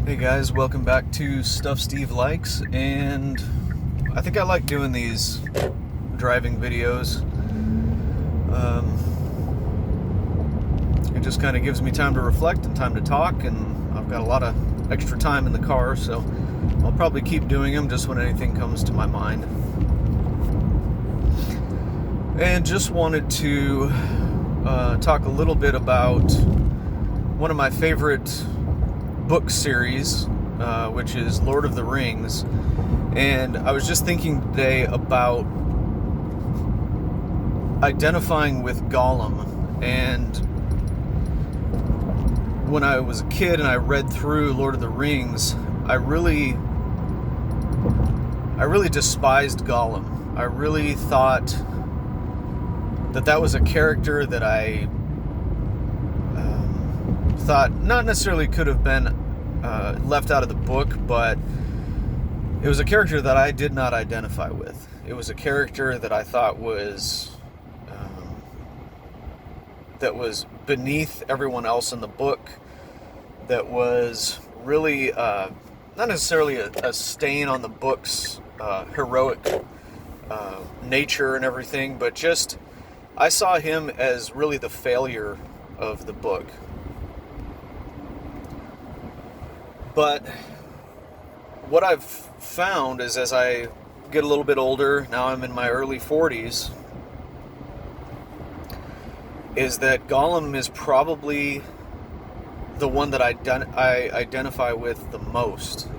Hey guys, welcome back to Stuff Steve Likes, and I think I like doing these driving videos. It just kind of gives me time to reflect and time to talk, and I've got a lot of extra time in the car, so I'll probably keep doing them just when anything comes to my mind. And just wanted to talk a little bit about one of my favorite book series, which is Lord of the Rings. And I was just thinking today about identifying with Gollum. And when I was a kid and I read through Lord of the Rings, I really despised Gollum. I really thought that was a character that I thought not necessarily could have been left out of the book, but it was a character that I did not identify with. It was a character that I thought was beneath everyone else in the book, that was really not necessarily a stain on the book's heroic nature and everything, but just I saw him as really the failure of the book. But what I've found is, as I get a little bit older, now I'm in my early 40s, is that Gollum is probably the one that I identify with the most.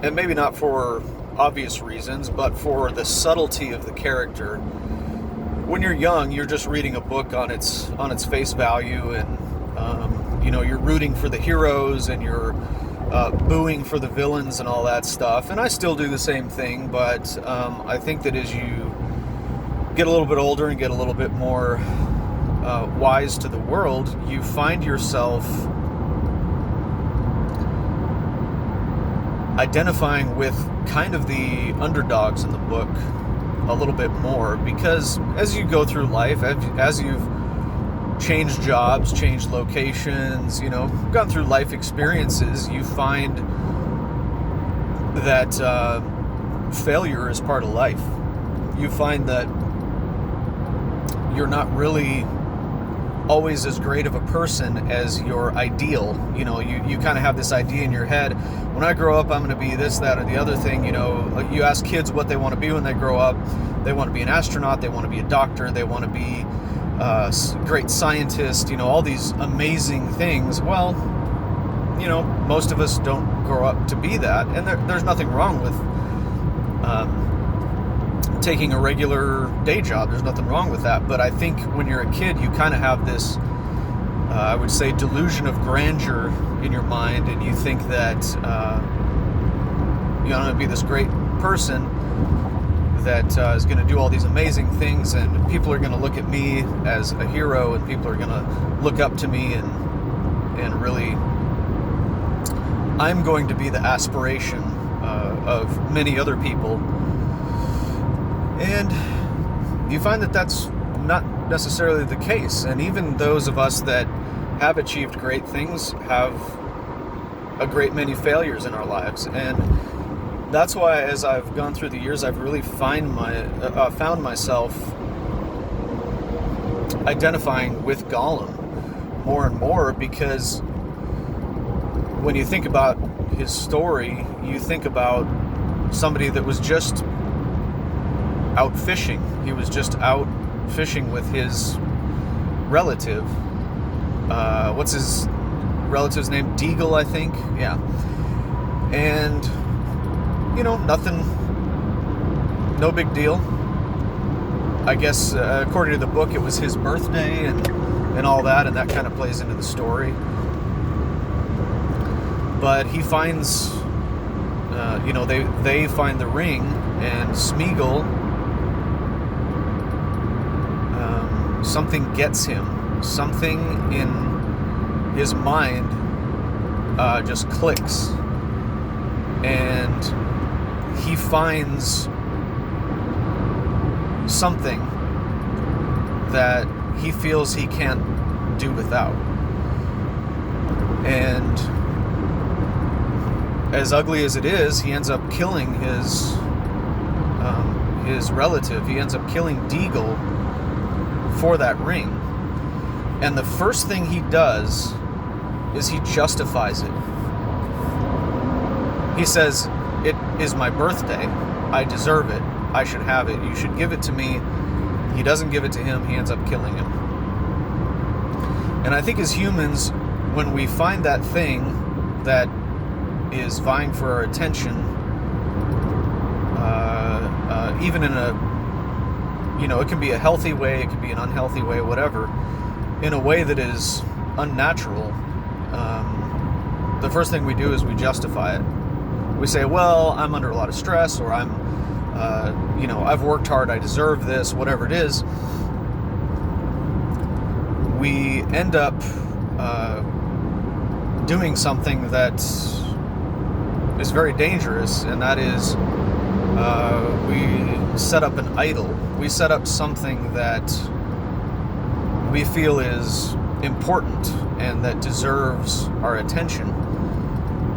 And maybe not for obvious reasons, but for the subtlety of the character. When you're young, you're just reading a book on its face value, and you're rooting for the heroes, and you're booing for the villains and all that stuff. And I still do the same thing, but I think that as you get a little bit older and get a little bit more wise to the world, you find yourself identifying with kind of the underdogs in the book a little bit more, because as you go through life, as you've changed jobs, changed locations, gone through life experiences, you find that failure is part of life. You find that you're not really always as great of a person as your ideal. You kind of have this idea in your head, when I grow up I'm going to be this, that, or the other thing. You ask kids what they want to be when they grow up. They want to be an astronaut, they want to be a doctor, they want to be great scientist, all these amazing things. Well, most of us don't grow up to be that, and there's nothing wrong with taking a regular day job. There's nothing wrong with that. But I think when you're a kid, you kind of have this, I would say, delusion of grandeur in your mind, and you think that you're going to be this great person that is going to do all these amazing things, and people are going to look at me as a hero, and people are going to look up to me, and really I'm going to be the aspiration of many other people. And you find that that's not necessarily the case. And even those of us that have achieved great things have a great many failures in our lives. And that's why, as I've gone through the years, I've really found myself identifying with Gollum more and more, because when you think about his story, you think about somebody that was just out fishing. He was just out fishing with his relative. What's his relative's name? Deagle, I think. Yeah. And nothing, no big deal. I guess according to the book, it was his birthday and all that, and that kind of plays into the story. But he finds, they find the ring, and Smeagol, something gets him. Something in his mind just clicks, and he finds something that he feels he can't do without. And as ugly as it is, he ends up killing his relative. He ends up killing Deagle for that ring. And the first thing he does is he justifies it. He says, "It is my birthday. I deserve it. I should have it. You should give it to me." He doesn't give it to him. He ends up killing him. And I think as humans, when we find that thing that is vying for our attention, even in a, it can be a healthy way, it can be an unhealthy way, whatever, in a way that is unnatural, the first thing we do is we justify it. We say, well, I'm under a lot of stress, or I'm, I've worked hard, I deserve this, whatever it is. We end up doing something that is very dangerous, and that is we set up an idol. We set up something that we feel is important and that deserves our attention,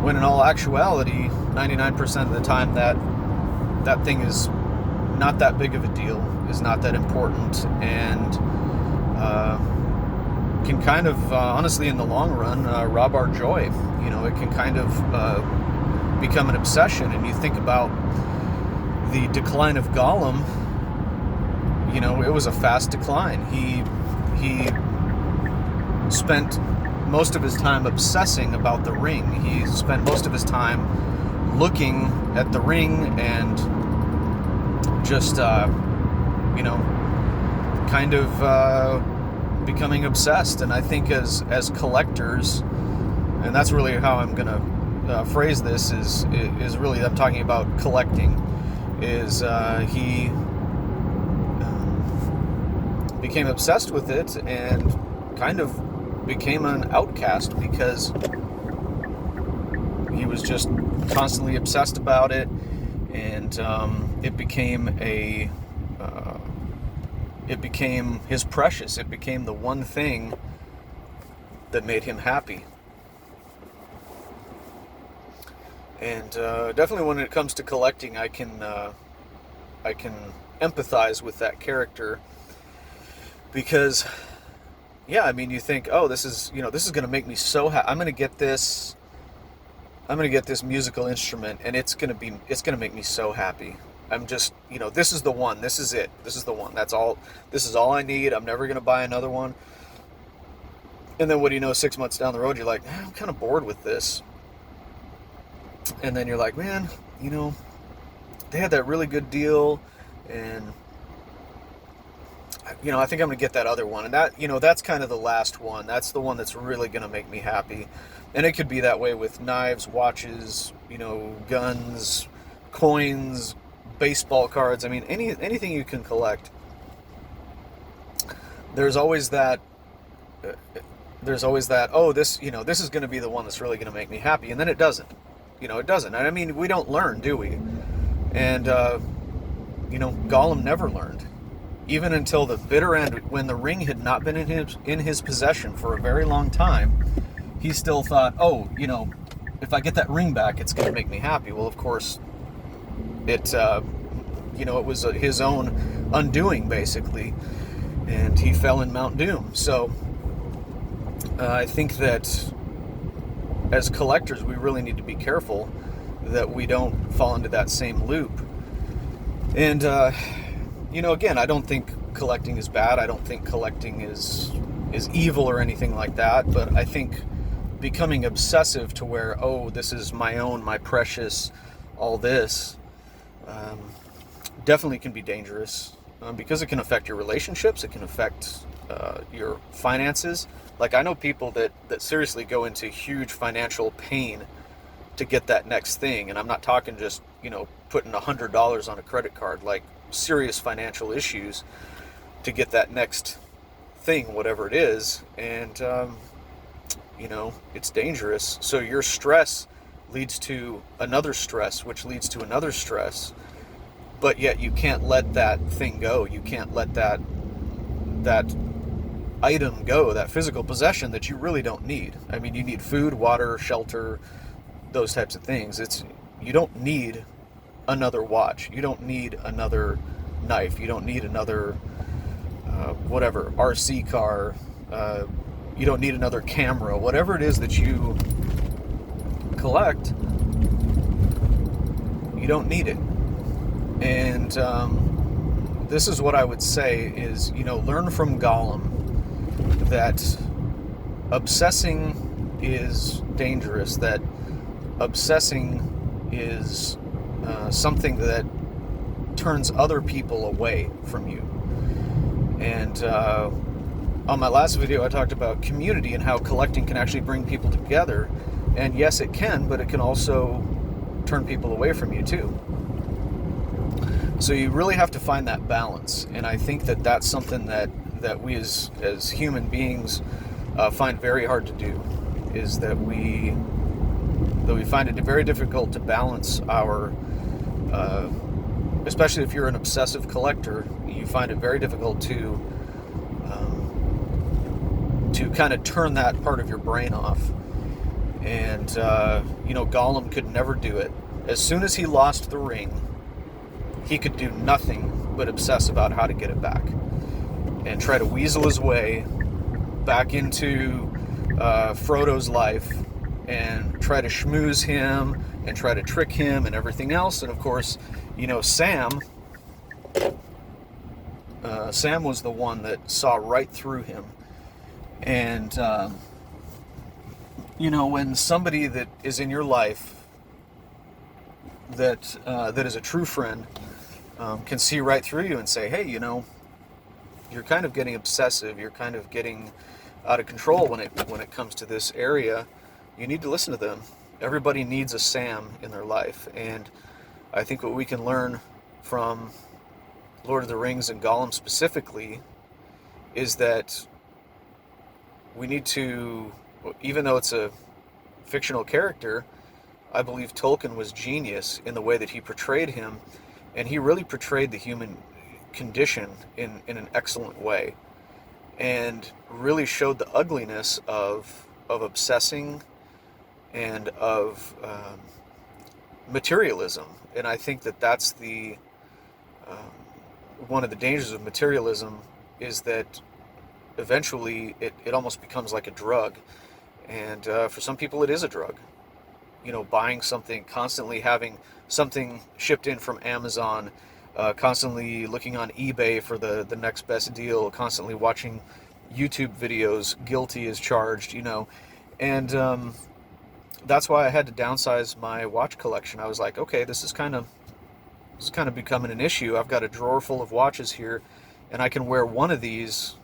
when in all actuality, 99% of the time that thing is not that big of a deal, is not that important, and can kind of, honestly, in the long run, rob our joy. It can kind of become an obsession. And you think about the decline of Gollum, it was a fast decline. He spent most of his time obsessing about the ring. He spent most of his time looking at the ring and just, kind of becoming obsessed. And I think as collectors, and that's really how I'm going to phrase this, is really, I'm talking about collecting, is he became obsessed with it and kind of became an outcast because he was just constantly obsessed about it, and it became his precious. It became the one thing that made him happy. And definitely when it comes to collecting, I can empathize with that character, because you think, oh, this is going to make me so happy. I'm going to get this musical instrument, and it's going to make me so happy. I'm just, this is the one. This is it. This is the one. That's all. This is all I need. I'm never going to buy another one. And then what do you know, 6 months down the road, you're like, I'm kind of bored with this. And then you're like, man, they had that really good deal, and I think I'm going to get that other one. And that, that's kind of the last one. That's the one that's really going to make me happy. And it could be that way with knives, watches, guns, coins, baseball cards. I mean, anything you can collect. There's always that, oh, this is going to be the one that's really going to make me happy. And then it doesn't. It doesn't. I mean, we don't learn, do we? And, Gollum never learned. Even until the bitter end, when the ring had not been in his possession for a very long time, he still thought, oh, if I get that ring back, it's going to make me happy. Well, of course, it was his own undoing, basically, and he fell in Mount Doom. So I think that as collectors, we really need to be careful that we don't fall into that same loop. And again, I don't think collecting is bad. I don't think collecting is evil or anything like that. But I think becoming obsessive to where, oh, this is my own, my precious, all this, definitely can be dangerous, because it can affect your relationships. It can affect your finances. Like, I know people that seriously go into huge financial pain to get that next thing. And I'm not talking just, putting $100 on a credit card, like serious financial issues to get that next thing, whatever it is. And, it's dangerous. So your stress leads to another stress, which leads to another stress. But yet you can't let that thing go. You can't let that item go, that physical possession that you really don't need. I mean, you need food, water, shelter, those types of things. You don't need another watch. You don't need another knife. You don't need another whatever RC car. You don't need another camera. Whatever it is that you collect, you don't need it. And this is what I would say is, learn from Gollum that obsessing is dangerous, that obsessing is something that turns other people away from you. And on my last video, I talked about community and how collecting can actually bring people together. And yes, it can, but it can also turn people away from you too. So you really have to find that balance. And I think that that's something that we as human beings find very hard to do, is that we find it very difficult to balance our, especially if you're an obsessive collector, you find it very difficult to kind of turn that part of your brain off. And, Gollum could never do it. As soon as he lost the ring, he could do nothing but obsess about how to get it back and try to weasel his way back into Frodo's life and try to schmooze him and try to trick him and everything else. And of course, Sam was the one that saw right through him. And, when somebody that is in your life that is a true friend can see right through you and say, hey, you're kind of getting obsessive, you're kind of getting out of control when it comes to this area, you need to listen to them. Everybody needs a Sam in their life. And I think what we can learn from Lord of the Rings and Gollum specifically is that we need to, even though it's a fictional character, I believe Tolkien was genius in the way that he portrayed him, and he really portrayed the human condition in an excellent way, and really showed the ugliness of obsessing and of materialism. And I think that that's the one of the dangers of materialism, is that eventually it almost becomes like a drug. And for some people it is a drug. Buying something, constantly having something shipped in from Amazon, constantly looking on eBay for the next best deal, constantly watching YouTube videos, guilty as charged, and that's why I had to downsize my watch collection. I was like, okay, this is kind of becoming an issue. I've got a drawer full of watches here, and I can wear one of these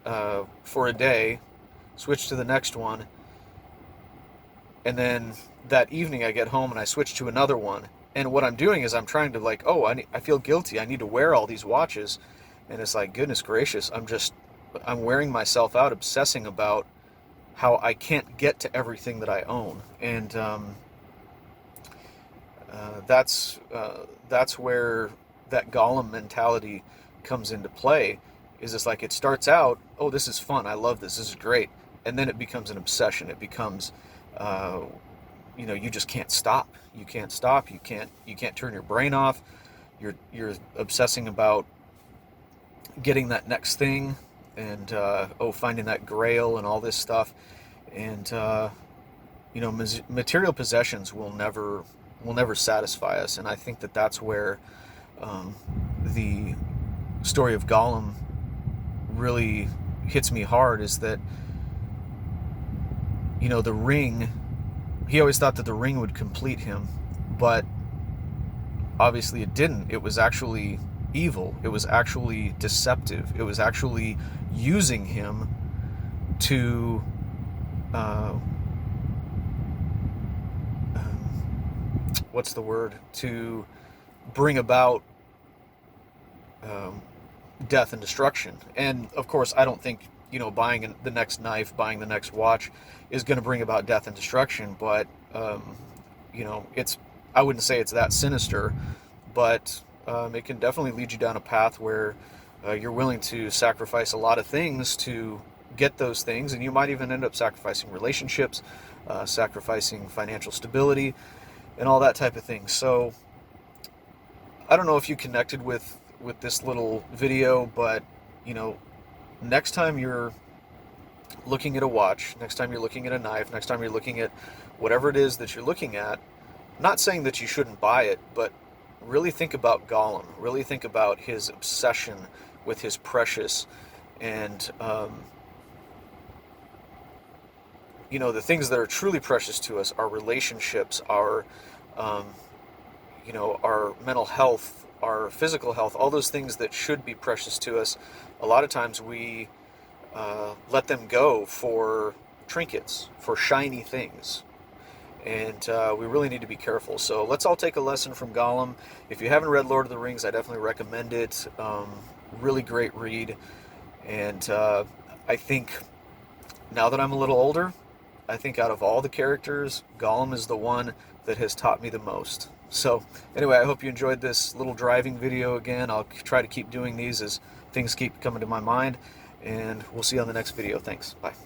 for a day, switch to the next one, and then that evening I get home and I switch to another one. And what I'm doing is I'm trying to I feel guilty. I need to wear all these watches. And it's like, goodness gracious, I'm wearing myself out, obsessing about how I can't get to everything that I own. And that's where that Gollum mentality comes into play. Is it's like, it starts out, oh, this is fun, I love this is great. And then it becomes an obsession. It becomes, you just can't stop. You can't stop. You can't turn your brain off. You're obsessing about getting that next thing, and finding that grail and all this stuff. And material possessions will never satisfy us. And I think that that's where the story of Gollum really hits me hard, is that the ring, he always thought that the ring would complete him, but obviously it didn't. It was actually evil. It was actually deceptive. It was actually using him to to bring about death and destruction. And of course, I don't think buying the next knife, buying the next watch is going to bring about death and destruction, but I wouldn't say it's that sinister, but it can definitely lead you down a path where You're willing to sacrifice a lot of things to get those things, and you might even end up sacrificing relationships, sacrificing financial stability, and all that type of thing. So I don't know if you connected with this little video, but you know, next time you're looking at a watch, next time you're looking at a knife, next time you're looking at whatever it is that you're looking at, not saying that you shouldn't buy it, but really think about Gollum. Really think about his obsession with his precious, and you know, the things that are truly precious to us, our relationships, our um, you know, our mental health, our physical health, all those things that should be precious to us. A lot of times we let them go for trinkets, for shiny things. And we really need to be careful. So let's all take a lesson from Gollum. If you haven't read Lord of the Rings, I definitely recommend it. Really great read. And I think now that I'm a little older, I think out of all the characters, Gollum is the one that has taught me the most. So anyway, I hope you enjoyed this little driving video again. I'll try to keep doing these as things keep coming to my mind. And we'll see you on the next video. Thanks. Bye.